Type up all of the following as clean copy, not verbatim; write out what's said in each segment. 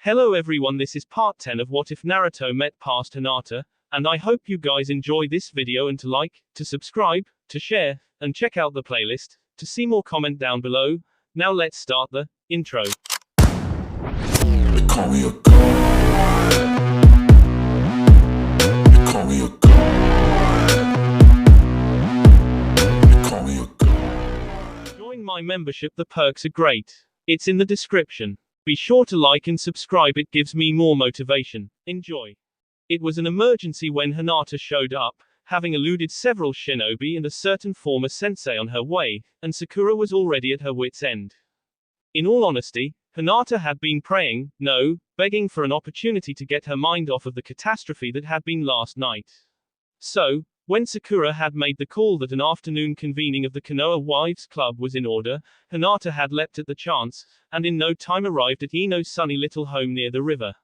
Hello everyone, this is part 10 of What If Naruto Met Past Hinata, and I hope you guys enjoy this video and to like, to subscribe, to share, and check out the playlist, to see more comment down below. Now let's start the intro. They call me a god. They call me a god. They call me a god. Join my membership, the perks are great. It's in the description. Be sure to like and subscribe, it gives me more motivation. Enjoy. It was an emergency when Hinata showed up, having eluded several shinobi and a certain former sensei on her way, and Sakura was already at her wit's end. In all honesty, Hinata had been praying, no, begging for an opportunity to get her mind off of the catastrophe that had been last night. So, when Sakura had made the call that an afternoon convening of the Konoha Wives Club was in order, Hinata had leapt at the chance, and in no time arrived at Ino's sunny little home near the river.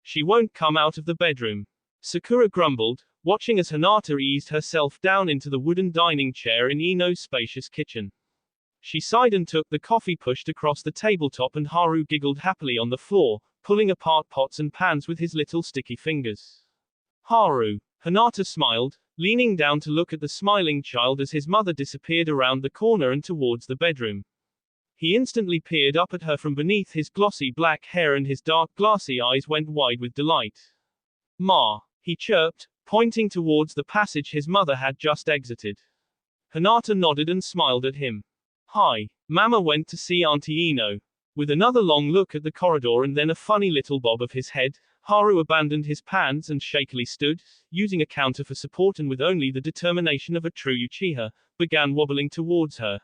She won't come out of the bedroom. Sakura grumbled, watching as Hinata eased herself down into the wooden dining chair in Ino's spacious kitchen. She sighed and took the coffee pushed across the tabletop, and Haru giggled happily on the floor, pulling apart pots and pans with his little sticky fingers. Haru. Hinata smiled, leaning down to look at the smiling child as his mother disappeared around the corner and towards the bedroom. He instantly peered up at her from beneath his glossy black hair, and his dark glassy eyes went wide with delight. Ma, he chirped, pointing towards the passage his mother had just exited. Hinata nodded and smiled at him. Hi. Mama went to see Auntie Ino. With another long look at the corridor and then a funny little bob of his head, Haru abandoned his pans and shakily stood, using a counter for support and with only the determination of a true Uchiha, began wobbling towards her.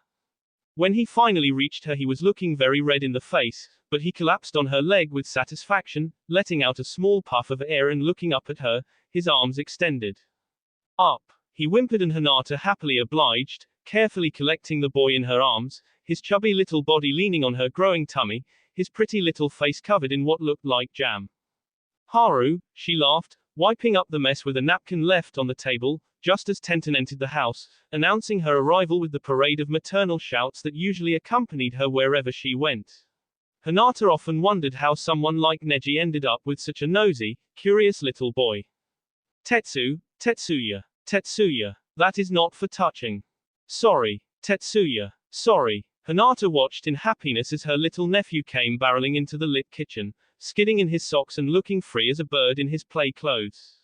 When he finally reached her, he was looking very red in the face, but he collapsed on her leg with satisfaction, letting out a small puff of air and looking up at her, his arms extended. Up, he whimpered, and Hinata happily obliged, carefully collecting the boy in her arms, his chubby little body leaning on her growing tummy, his pretty little face covered in what looked like jam. Haru, she laughed, wiping up the mess with a napkin left on the table, just as Tenten entered the house, announcing her arrival with the parade of maternal shouts that usually accompanied her wherever she went. Hinata often wondered how someone like Neji ended up with such a nosy, curious little boy. Tetsuya, that is not for touching. Sorry, Tetsuya, sorry. Hinata watched in happiness as her little nephew came barreling into the lit kitchen, skidding in his socks and looking free as a bird in his play clothes.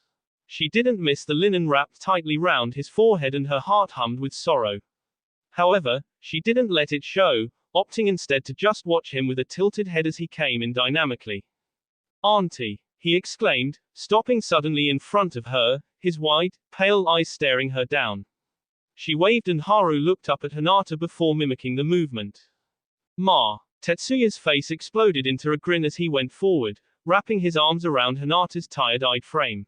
She didn't miss the linen wrapped tightly round his forehead, and her heart hummed with sorrow. However, she didn't let it show, opting instead to just watch him with a tilted head as he came in dynamically. Auntie, he exclaimed, stopping suddenly in front of her, his wide, pale eyes staring her down. She waved and Haru looked up at Hinata before mimicking the movement. Ma. Tetsuya's face exploded into a grin as he went forward, wrapping his arms around Hinata's tired-eyed frame.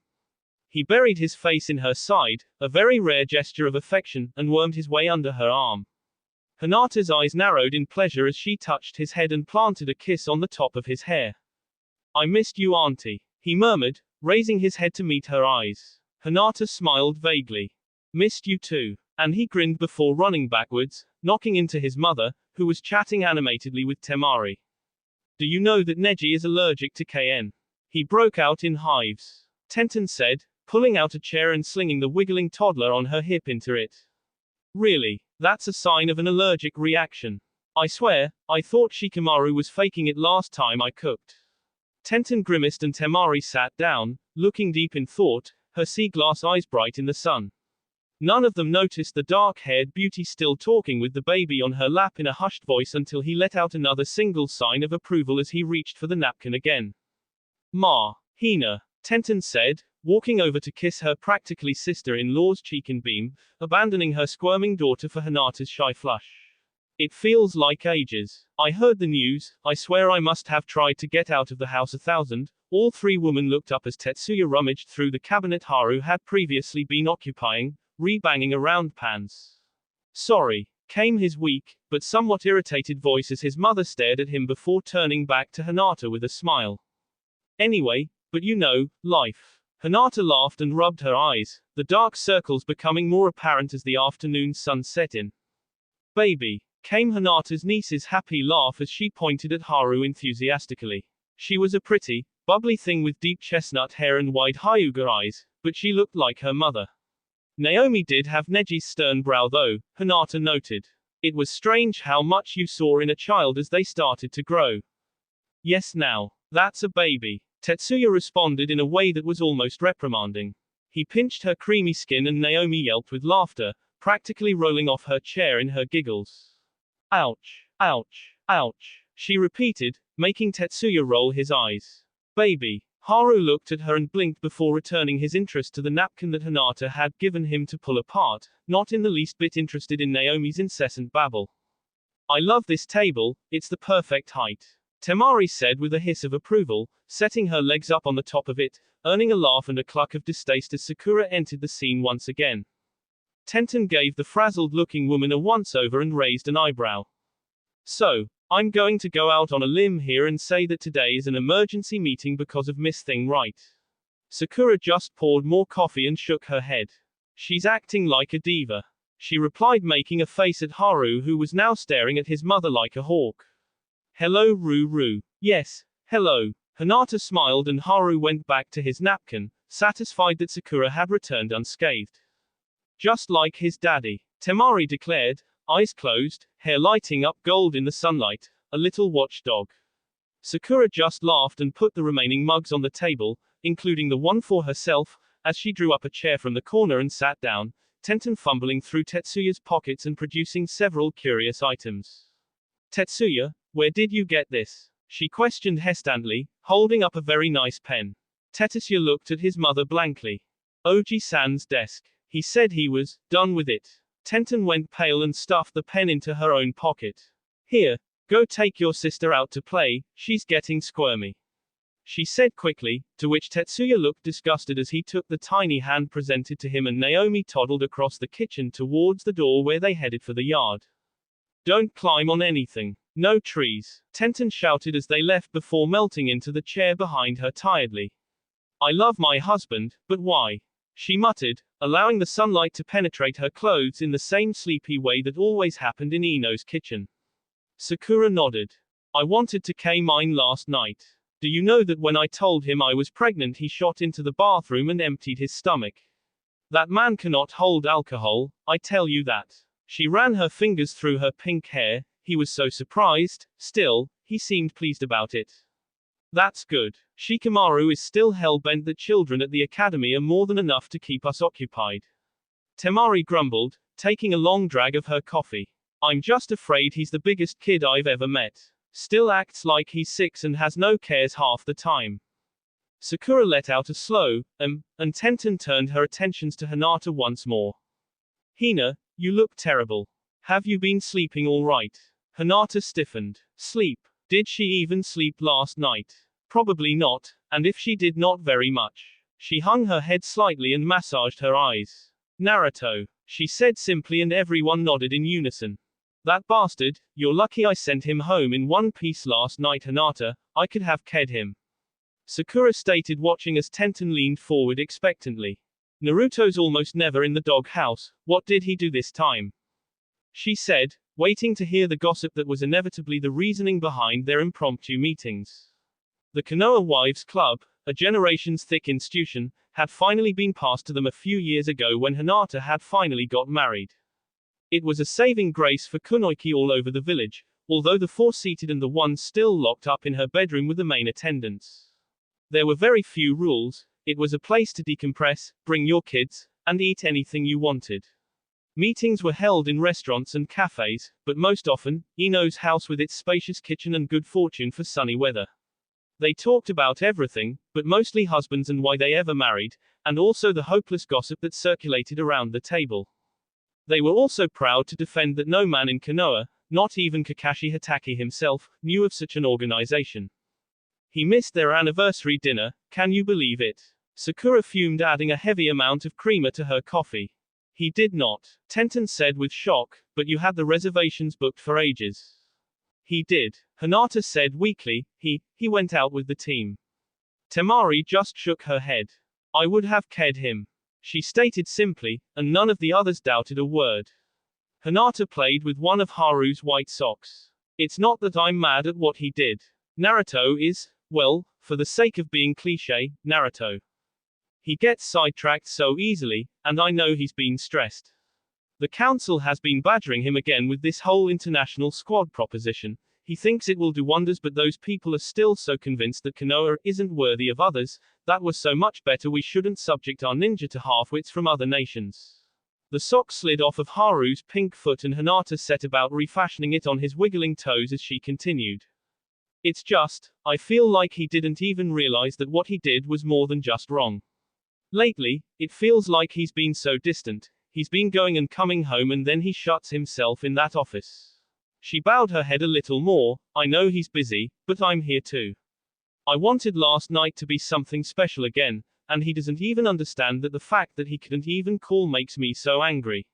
He buried his face in her side, a very rare gesture of affection, and wormed his way under her arm. Hinata's eyes narrowed in pleasure as she touched his head and planted a kiss on the top of his hair. I missed you, Auntie, he murmured, raising his head to meet her eyes. Hinata smiled vaguely. Missed you too. And he grinned before running backwards, knocking into his mother, who was chatting animatedly with Temari. Do you know that Neji is allergic to KN? He broke out in hives. Tenten said, pulling out a chair and slinging the wiggling toddler on her hip into it. Really? That's a sign of an allergic reaction. I swear, I thought Shikamaru was faking it last time I cooked. Tenten grimaced and Temari sat down, looking deep in thought, her sea glass eyes bright in the sun. None of them noticed the dark-haired beauty still talking with the baby on her lap in a hushed voice until he let out another single sign of approval as he reached for the napkin again. Ma. Hina, Tenten said, walking over to kiss her practically sister-in-law's cheek and beam, abandoning her squirming daughter for Hinata's shy flush. It feels like ages. I heard the news, I swear I must have tried to get out of the house 1,000. All three women looked up as Tetsuya rummaged through the cabinet Haru had previously been occupying, rebanging around pans. Sorry, came his weak, but somewhat irritated voice as his mother stared at him before turning back to Hinata with a smile. Anyway, but you know, life. Hinata laughed and rubbed her eyes, the dark circles becoming more apparent as the afternoon sun set in. Baby, came Hinata's niece's happy laugh as she pointed at Haru enthusiastically. She was a pretty, bubbly thing with deep chestnut hair and wide Hyuga eyes, but she looked like her mother. Naomi did have Neji's stern brow though, Hinata noted. It was strange how much you saw in a child as they started to grow. Yes now. That's a baby. Tetsuya responded in a way that was almost reprimanding. He pinched her creamy skin and Naomi yelped with laughter, practically rolling off her chair in her giggles. Ouch, ouch, ouch, she repeated, making Tetsuya roll his eyes. Baby. Haru looked at her and blinked before returning his interest to the napkin that Hinata had given him to pull apart, not in the least bit interested in Naomi's incessant babble. I love this table, it's the perfect height. Temari said with a hiss of approval, setting her legs up on the top of it, earning a laugh and a cluck of distaste as Sakura entered the scene once again. Tenten gave the frazzled-looking woman a once-over and raised an eyebrow. So, I'm going to go out on a limb here and say that today is an emergency meeting because of Miss Thing, right? Sakura just poured more coffee and shook her head. She's acting like a diva. She replied, making a face at Haru, who was now staring at his mother like a hawk. Hello, Ruru. Yes, hello. Hinata smiled and Haru went back to his napkin, satisfied that Sakura had returned unscathed. Just like his daddy, Temari declared, eyes closed, hair lighting up gold in the sunlight, a little watchdog. Sakura just laughed and put the remaining mugs on the table, including the one for herself, as she drew up a chair from the corner and sat down, Tenten fumbling through Tetsuya's pockets and producing several curious items. Tetsuya, where did you get this? She questioned hesitantly, holding up a very nice pen. Tetsuya looked at his mother blankly. Oji-san's desk. He said he was done with it. Tenten went pale and stuffed the pen into her own pocket. Here, go take your sister out to play, she's getting squirmy. She said quickly, to which Tetsuya looked disgusted as he took the tiny hand presented to him and Naomi toddled across the kitchen towards the door where they headed for the yard. Don't climb on anything. No trees, Tenten shouted as they left before melting into the chair behind her tiredly. I love my husband, but why? She muttered, allowing the sunlight to penetrate her clothes in the same sleepy way that always happened in Ino's kitchen. Sakura nodded. I wanted to K mine last night. Do you know that when I told him I was pregnant he shot into the bathroom and emptied his stomach? That man cannot hold alcohol, I tell you that. She ran her fingers through her pink hair, he was so surprised, still, he seemed pleased about it. That's good. Shikamaru is still hell-bent that children at the academy are more than enough to keep us occupied. Temari grumbled, taking a long drag of her coffee. I'm just afraid he's the biggest kid I've ever met. Still acts like he's 6 and has no cares half the time. Sakura let out a slow, and Tenten turned her attentions to Hinata once more. Hina, you look terrible. Have you been sleeping all right? Hinata stiffened. Sleep? Did she even sleep last night? Probably not, and if she did, not very much. She hung her head slightly and massaged her eyes. Naruto, she said simply, and everyone nodded in unison. That bastard, you're lucky I sent him home in one piece last night, Hinata, I could have ked him. Sakura stated, watching as Tenten leaned forward expectantly. Naruto's almost never in the dog house, what did he do this time? She said, waiting to hear the gossip that was inevitably the reasoning behind their impromptu meetings. The Konoha Wives Club, a generations-thick institution, had finally been passed to them a few years ago when Hinata had finally got married. It was a saving grace for kunoichi all over the village, although the 4 seated and the 1 still locked up in her bedroom with the main attendants. There were very few rules, it was a place to decompress, bring your kids, and eat anything you wanted. Meetings were held in restaurants and cafes, but most often, Ino's house with its spacious kitchen and good fortune for sunny weather. They talked about everything, but mostly husbands and why they ever married, and also the hopeless gossip that circulated around the table. They were also proud to defend that no man in Konoha, not even Kakashi Hatake himself, knew of such an organization. He missed their anniversary dinner, can you believe it? Sakura fumed, adding a heavy amount of creamer to her coffee. He did not, Tenten said with shock, but you had the reservations booked for ages. He did, Hinata said weakly, he went out with the team. Temari just shook her head. I would have ked him. She stated simply, and none of the others doubted a word. Hinata played with one of Haru's white socks. It's not that I'm mad at what he did. Naruto is, well, for the sake of being cliché, Naruto. He gets sidetracked so easily, and I know he's been stressed. The council has been badgering him again with this whole international squad proposition. He thinks it will do wonders, but those people are still so convinced that Konoha isn't worthy of others. That was so much better, we shouldn't subject our ninja to half-wits from other nations. The sock slid off of Haru's pink foot and Hinata set about refashioning it on his wiggling toes as she continued. It's just, I feel like he didn't even realize that what he did was more than just wrong. Lately, it feels like he's been so distant. He's been going and coming home and then he shuts himself in that office. She bowed her head a little more. I know he's busy, but I'm here too. I wanted last night to be something special again, and he doesn't even understand that the fact that he couldn't even call makes me so angry.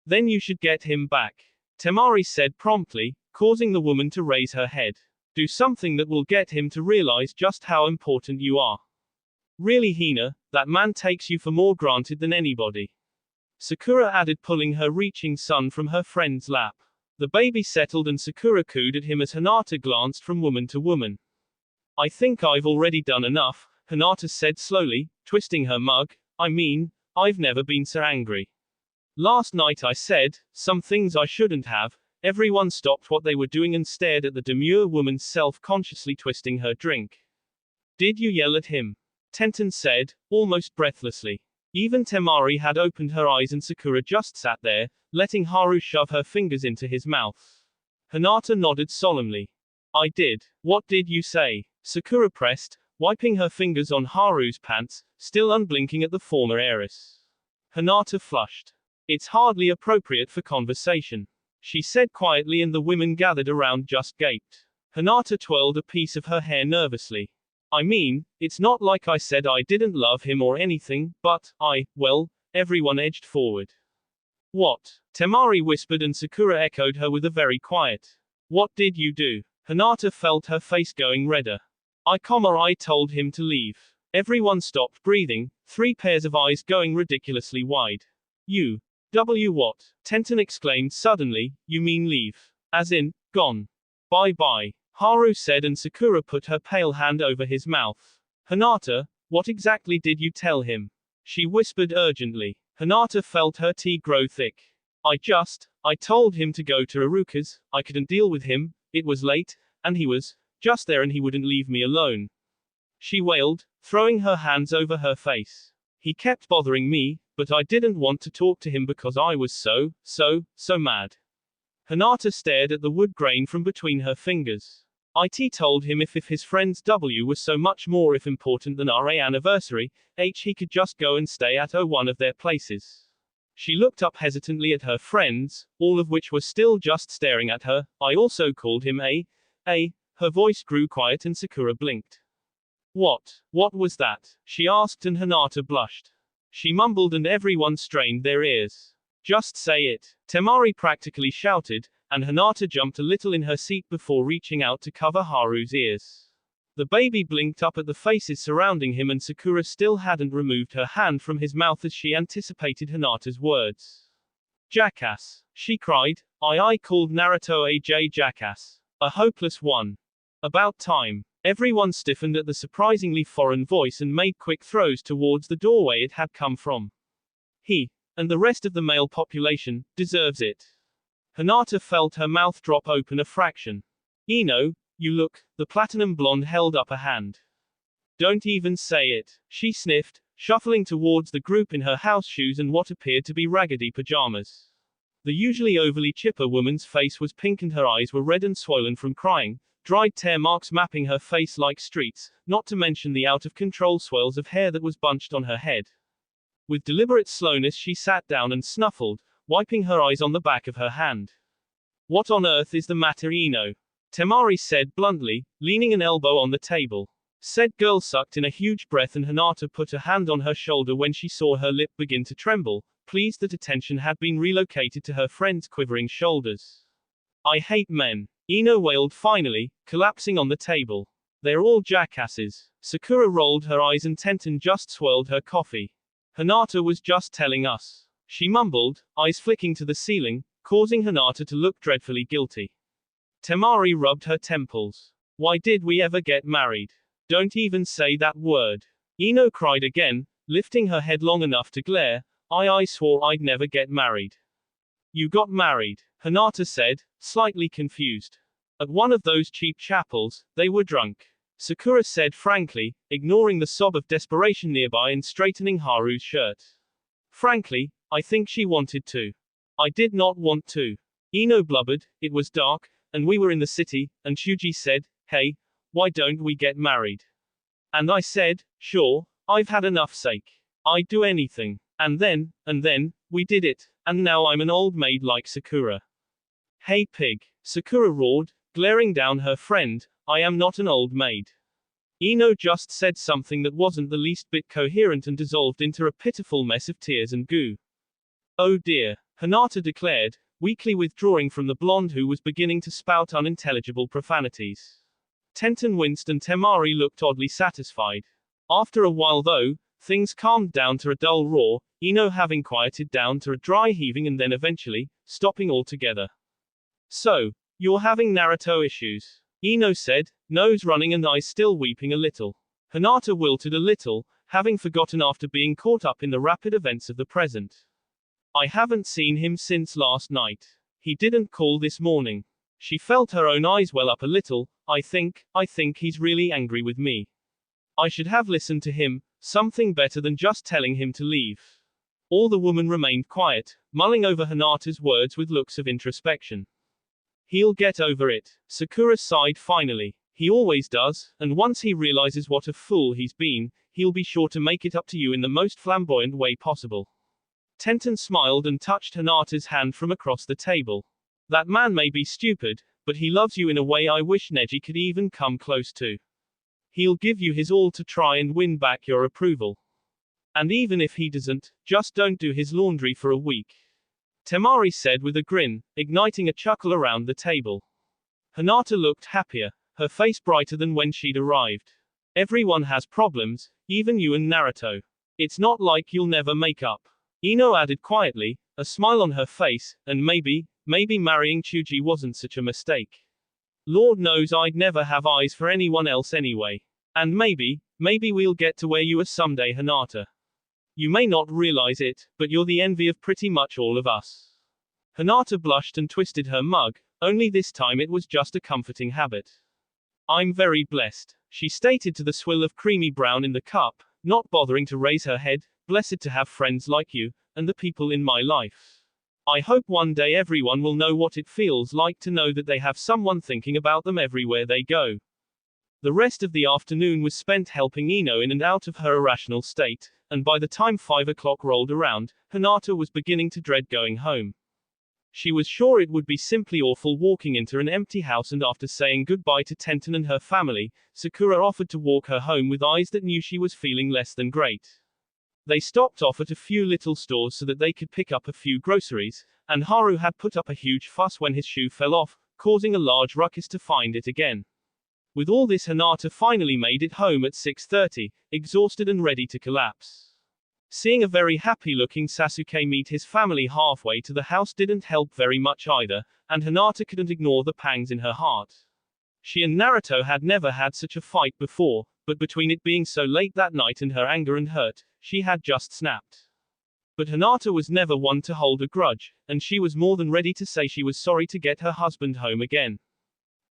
Then you should get him back, Temari said promptly, causing the woman to raise her head. Do something that will get him to realize just how important you are. Really, Hina, that man takes you for more granted than anybody. Sakura added, pulling her reaching son from her friend's lap. The baby settled and Sakura cooed at him as Hinata glanced from woman to woman. I think I've already done enough, Hinata said slowly, twisting her mug. I mean, I've never been so angry. Last night I said some things I shouldn't have. Everyone stopped what they were doing and stared at the demure woman self-consciously twisting her drink. Did you yell at him? Tenten said, almost breathlessly. Even Temari had opened her eyes and Sakura just sat there, letting Haru shove her fingers into his mouth. Hinata nodded solemnly. I did. What did you say? Sakura pressed, wiping her fingers on Haru's pants, still unblinking at the former heiress. Hinata flushed. It's hardly appropriate for conversation, she said quietly, and the women gathered around just gaped. Hinata twirled a piece of her hair nervously. I mean, it's not like I said I didn't love him or anything, but, well, everyone edged forward. What? Temari whispered and Sakura echoed her with a very quiet. What did you do? Hinata felt her face going redder. I told him to leave. Everyone stopped breathing, 3 pairs of eyes going ridiculously wide. What? Tenten exclaimed suddenly, you mean leave? As in, gone. Bye-bye. Haru said, and Sakura put her pale hand over his mouth. Hinata, what exactly did you tell him? She whispered urgently. Hinata felt her tea grow thick. I told him to go to Iruka's. I couldn't deal with him, it was late, and he was just there and he wouldn't leave me alone. She wailed, throwing her hands over her face. He kept bothering me, but I didn't want to talk to him because I was so mad. Hinata stared at the wood grain from between her fingers. It told him if his friend's W was so much more if important than our anniversary, he could just go and stay at one of their places. She looked up hesitantly at her friends, all of which were still just staring at her. I also called him her voice grew quiet and Sakura blinked. What was that? She asked, and Hinata blushed. She mumbled and everyone strained their ears. Just say it, Temari practically shouted, and Hinata jumped a little in her seat before reaching out to cover Haru's ears. The baby blinked up at the faces surrounding him, and Sakura still hadn't removed her hand from his mouth as she anticipated Hinata's words. Jackass, she cried. I called Naruto a jackass. A hopeless one. About time. Everyone stiffened at the surprisingly foreign voice and made quick throws towards the doorway it had come from. He, and the rest of the male population, deserves it. Hinata felt her mouth drop open a fraction. Ino, you look, the platinum blonde held up a hand. Don't even say it, she sniffed, shuffling towards the group in her house shoes and what appeared to be raggedy pajamas. The usually overly chipper woman's face was pink and her eyes were red and swollen from crying, dried tear marks mapping her face like streets, not to mention the out-of-control swirls of hair that was bunched on her head. With deliberate slowness she sat down and snuffled, wiping her eyes on the back of her hand. What on earth is the matter, Ino? Temari said bluntly, leaning an elbow on the table. Said girl sucked in a huge breath and Hinata put a hand on her shoulder when she saw her lip begin to tremble, pleased that attention had been relocated to her friend's quivering shoulders. I hate men, Ino wailed finally, collapsing on the table. They're all jackasses. Sakura rolled her eyes and Tenten just swirled her coffee. Hinata was just telling us. She mumbled, eyes flicking to the ceiling, causing Hinata to look dreadfully guilty. Temari rubbed her temples. Why did we ever get married? Don't even say that word. Ino cried again, lifting her head long enough to glare. I swore I'd never get married. You got married, Hinata said, slightly confused. At one of those cheap chapels, they were drunk. Sakura said frankly, ignoring the sob of desperation nearby and straightening Haru's shirt. Frankly, I think she wanted to. I did not want to. Ino blubbered, it was dark, and we were in the city, and Shuji said, hey, why don't we get married? And I said, sure, I've had enough sake. I'd do anything. And then, we did it, and now I'm an old maid like Sakura. Hey pig, Sakura roared, glaring down her friend, I am not an old maid. Ino just said something that wasn't the least bit coherent and dissolved into a pitiful mess of tears and goo. Oh dear, Hinata declared, weakly withdrawing from the blonde who was beginning to spout unintelligible profanities. Tenten winced and Temari looked oddly satisfied. After a while though, things calmed down to a dull roar, Ino having quieted down to a dry heaving and then eventually, stopping altogether. So, you're having Naruto issues? Ino said, nose running and eyes still weeping a little. Hinata wilted a little, having forgotten after being caught up in the rapid events of the present. I haven't seen him since last night. He didn't call this morning. She felt her own eyes well up a little. I think he's really angry with me. I should have listened to him, something better than just telling him to leave. All the woman remained quiet, mulling over Hinata's words with looks of introspection. He'll get over it, Sakura sighed finally. He always does, and once he realizes what a fool he's been, he'll be sure to make it up to you in the most flamboyant way possible. Tenten smiled and touched Hinata's hand from across the table. That man may be stupid, but he loves you in a way I wish Neji could even come close to. He'll give you his all to try and win back your approval. And even if he doesn't, just don't do his laundry for a week. Temari said with a grin, igniting a chuckle around the table. Hinata looked happier, her face brighter than when she'd arrived. Everyone has problems, even you and Naruto. It's not like you'll never make up. Ino added quietly, a smile on her face, and maybe marrying Chuji wasn't such a mistake. Lord knows I'd never have eyes for anyone else anyway. And maybe we'll get to where you are someday, Hinata. You may not realize it, but you're the envy of pretty much all of us. Hinata blushed and twisted her mug, only this time it was just a comforting habit. I'm very blessed, she stated to the swill of creamy brown in the cup, not bothering to raise her head, blessed to have friends like you, and the people in my life. I hope one day everyone will know what it feels like to know that they have someone thinking about them everywhere they go. The rest of the afternoon was spent helping Ino in and out of her irrational state, and by the time 5 o'clock rolled around, Hinata was beginning to dread going home. She was sure it would be simply awful walking into an empty house, and after saying goodbye to Tenten and her family, Sakura offered to walk her home with eyes that knew she was feeling less than great. They stopped off at a few little stores so that they could pick up a few groceries, and Haru had put up a huge fuss when his shoe fell off, causing a large ruckus to find it again. With all this, Hinata finally made it home at 6:30, exhausted and ready to collapse. Seeing a very happy-looking Sasuke meet his family halfway to the house didn't help very much either, and Hinata couldn't ignore the pangs in her heart. She and Naruto had never had such a fight before, but between it being so late that night and her anger and hurt, she had just snapped. But Hinata was never one to hold a grudge, and she was more than ready to say she was sorry to get her husband home again.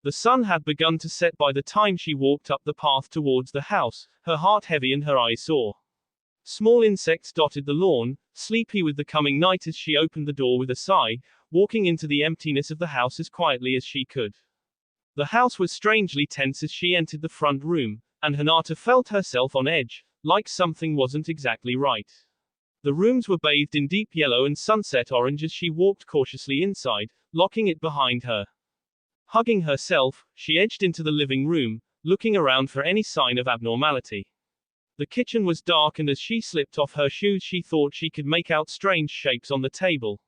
The sun had begun to set by the time she walked up the path towards the house, her heart heavy and her eyes sore. Small insects dotted the lawn, sleepy with the coming night as she opened the door with a sigh, walking into the emptiness of the house as quietly as she could. The house was strangely tense as she entered the front room, and Hinata felt herself on edge, like something wasn't exactly right. The rooms were bathed in deep yellow and sunset orange as she walked cautiously inside, locking it behind her. Hugging herself, she edged into the living room, looking around for any sign of abnormality. The kitchen was dark, and as she slipped off her shoes she thought she could make out strange shapes on the table.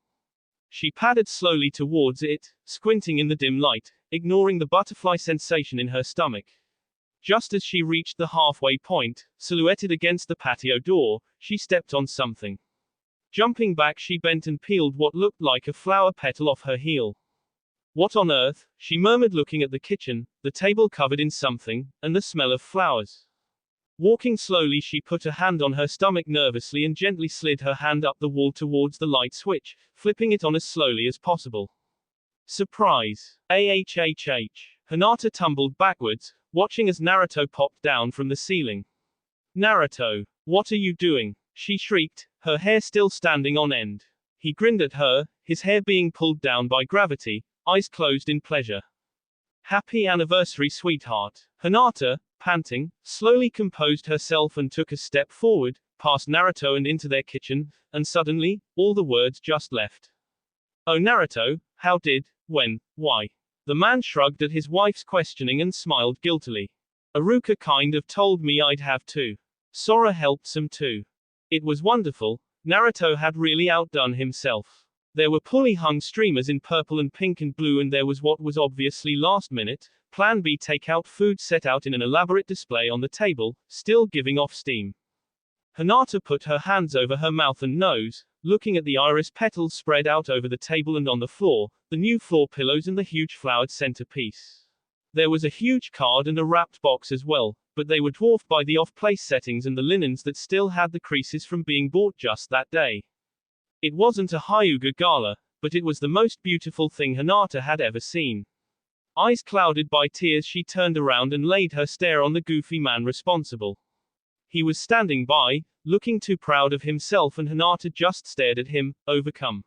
She padded slowly towards it, squinting in the dim light, ignoring the butterfly sensation in her stomach. Just as she reached the halfway point, silhouetted against the patio door, she stepped on something. Jumping back, she bent and peeled what looked like a flower petal off her heel. What on earth? She murmured, looking at the kitchen, the table covered in something, and the smell of flowers. Walking slowly, she put a hand on her stomach nervously and gently slid her hand up the wall towards the light switch, flipping it on as slowly as possible. Surprise! Ahhh. Hinata tumbled backwards, watching as Naruto popped down from the ceiling. Naruto, what are you doing? She shrieked, her hair still standing on end. He grinned at her, his hair being pulled down by gravity, eyes closed in pleasure. Happy anniversary, sweetheart. Hinata, panting, slowly composed herself and took a step forward, past Naruto and into their kitchen, and suddenly, all the words just left. Oh Naruto, how did, when, why? The man shrugged at his wife's questioning and smiled guiltily. Iruka kind of told me I'd have to. Sora helped some too. It was wonderful. Naruto had really outdone himself. There were pulley hung streamers in purple and pink and blue, and there was what was obviously last minute, Plan B takeout food set out in an elaborate display on the table, still giving off steam. Hinata put her hands over her mouth and nose, looking at the iris petals spread out over the table and on the floor, the new floor pillows and the huge flowered centerpiece. There was a huge card and a wrapped box as well, but they were dwarfed by the off-place settings and the linens that still had the creases from being bought just that day. It wasn't a Hyuga gala, but it was the most beautiful thing Hinata had ever seen. Eyes clouded by tears, she turned around and laid her stare on the goofy man responsible. He was standing by, looking too proud of himself, and Hinata just stared at him, overcome.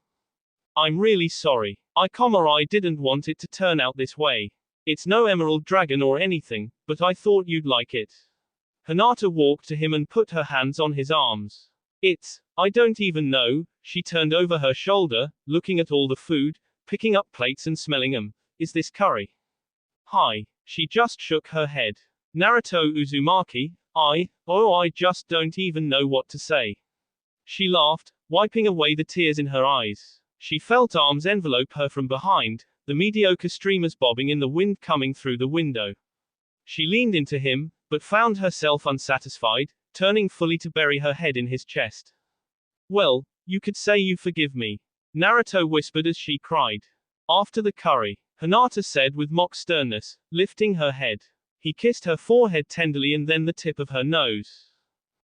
I'm really sorry. I didn't want it to turn out this way. It's no emerald dragon or anything, but I thought you'd like it. Hinata walked to him and put her hands on his arms. I don't even know. She turned over her shoulder, looking at all the food, picking up plates and smelling them. Is this curry? Hi. She just shook her head. Naruto Uzumaki, I just don't even know what to say. She laughed, wiping away the tears in her eyes. She felt arms envelope her from behind, the mediocre streamers bobbing in the wind coming through the window. She leaned into him, but found herself unsatisfied, turning fully to bury her head in his chest. Well, you could say you forgive me. Naruto whispered as she cried. After the curry, Hinata said with mock sternness, lifting her head. He kissed her forehead tenderly and then the tip of her nose.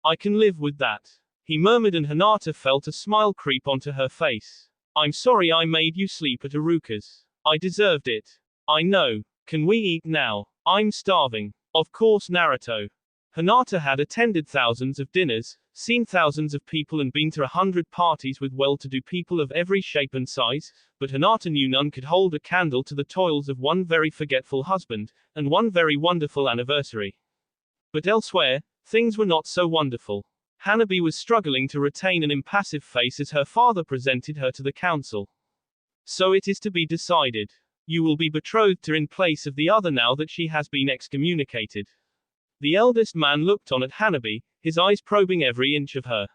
I can live with that. He murmured, and Hinata felt a smile creep onto her face. I'm sorry I made you sleep at Iruka's. I deserved it. I know. Can we eat now? I'm starving. Of course, Naruto. Hinata had attended thousands of dinners, seen thousands of people and been to 100 parties with well-to-do people of every shape and size, but Hinata knew none could hold a candle to the toils of one very forgetful husband, and one very wonderful anniversary. But elsewhere, things were not so wonderful. Hanabi was struggling to retain an impassive face as her father presented her to the council. So it is to be decided. You will be betrothed to in place of the other now that she has been excommunicated. The eldest man looked on at Hanabi, his eyes probing every inch of her.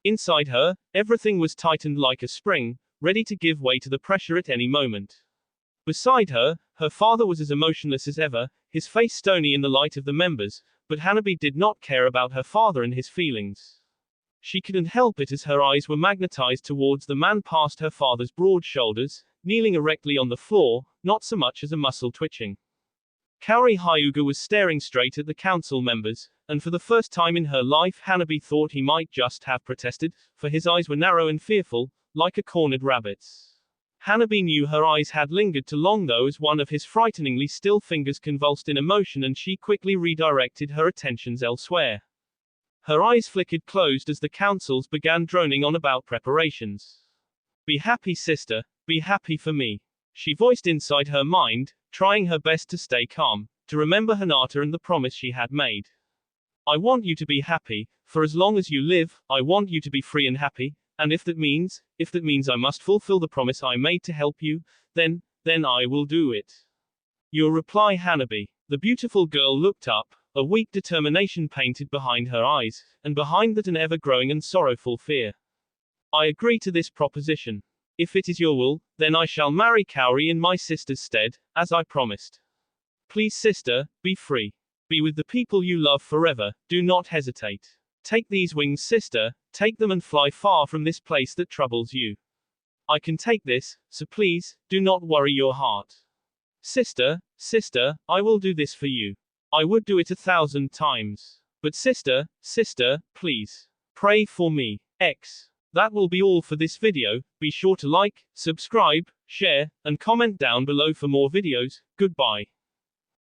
Inside her, everything was tightened like a spring, ready to give way to the pressure at any moment. Beside her, her father was as emotionless as ever, his face stony in the light of the members, but Hanabi did not care about her father and his feelings. She couldn't help it as her eyes were magnetized towards the man past her father's broad shoulders, kneeling erectly on the floor, not so much as a muscle twitching. Kaori Hyuga was staring straight at the council members, and for the first time in her life Hanabi thought he might just have protested, for his eyes were narrow and fearful, like a cornered rabbit's. Hanabi knew her eyes had lingered too long though, as one of his frighteningly still fingers convulsed in emotion, and she quickly redirected her attentions elsewhere. Her eyes flickered closed as the councils began droning on about preparations. Be happy, sister, be happy for me. She voiced inside her mind, trying her best to stay calm, to remember Hinata and the promise she had made. I want you to be happy, for as long as you live, I want you to be free and happy, and if that means I must fulfill the promise I made to help you, then I will do it. Your reply, Hanabi. The beautiful girl looked up, a weak determination painted behind her eyes, and behind that an ever-growing and sorrowful fear. I agree to this proposition. If it is your will, then I shall marry Kaori in my sister's stead, as I promised. Please, sister, be free. Be with the people you love forever, do not hesitate. Take these wings, sister, take them and fly far from this place that troubles you. I can take this, so please, do not worry your heart. Sister, sister, I will do this for you. I would do it 1,000 times. But sister, sister, please. Pray for me. X. That will be all for this video. Be sure to like, subscribe, share, and comment down below for more videos. Goodbye.